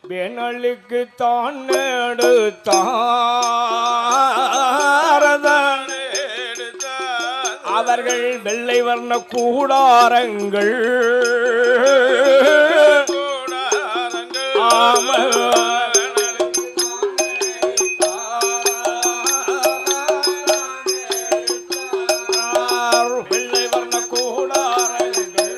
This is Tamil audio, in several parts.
பெணலுக்கு தான் அவர்கள் வெள்ளை வர்ண கூடாரங்கள் வெள்ளை வர்ண கூடாரங்கள்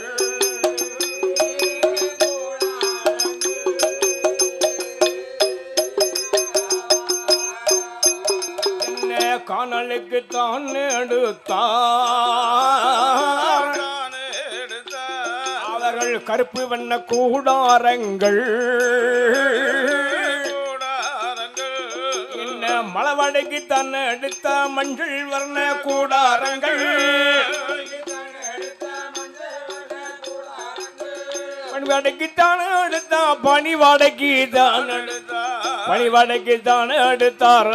காணலுக்கு தான் அவர்கள் கருப்பு வண்ண கூடாரங்கள் என்ன மலவடைக்கு தான் எடுத்த மஞ்சள் வர்ண கூடாரங்கள் பணிவாடைக்குத்தான் எடுத்த பணிவாடைக்குத்தான் எடுத்தார்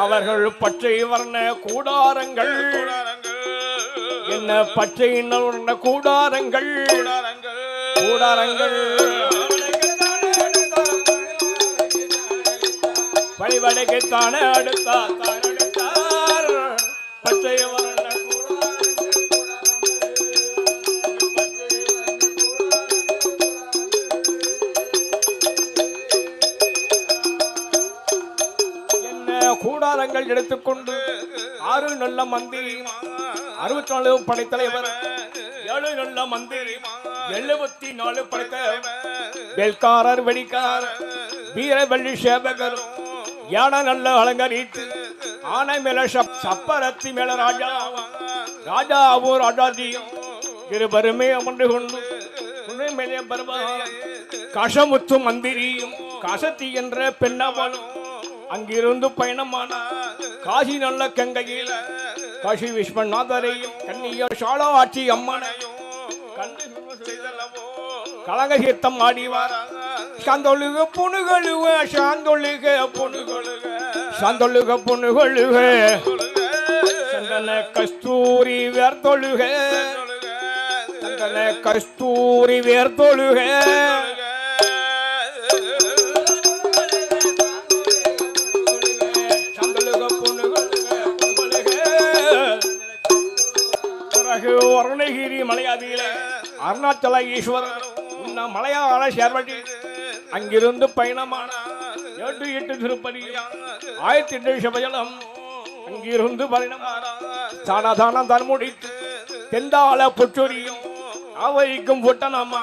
அவர்கள் பச்சை வர்ண கூடாரங்கள் என்ன பச்சை வர்ண கூடாரங்கள் பணிவடைக்குத்தான அடுத்தார் பச்சை வர்ண கூடாரங்கள் எடுத்துக்கொண்டு 6 நல்ல மந்திரி 64 படைத்தலைவர் 7 நல்ல மந்திரி 74 படைத்தலைவர் வெல்காரர் வெடிக்காரர் வீரவள்ளி சேவகர் யானை நல்ல அலங்கரித்து ஆனை மேல சப்பரத்தி மேல ராஜாவோ ராஜாஜியும் இருவருமே அமர்ந்து கொண்டு துணை மேலே கஷமுத்து மந்திரியும் கசத்தி என்ற பெண்ணவனும் அங்கிருந்து பயணமான காசி நல்ல கங்கையில் காசி விஸ்வநாதரையும் கன்னியர் சாலாட்சி அம்மனையும் கலங்க தீர்த்தம் ஆடிவார் சாந்தொழுக புணுகழுக சந்தன கஸ்தூரி வேர்த்தொழுக அருணகிரி மலையாதியில அருணாச்சல ஈஸ்வரர் மலையாள சேர்வட்டி அங்கிருந்து பயணமான 8 திருப்பதி 1008 சபையலம் அங்கிருந்து பயணமான தானம் தான் முடித்து தெந்தாள புற்றொரியும் அவைக்கும் பொட்டனம்மா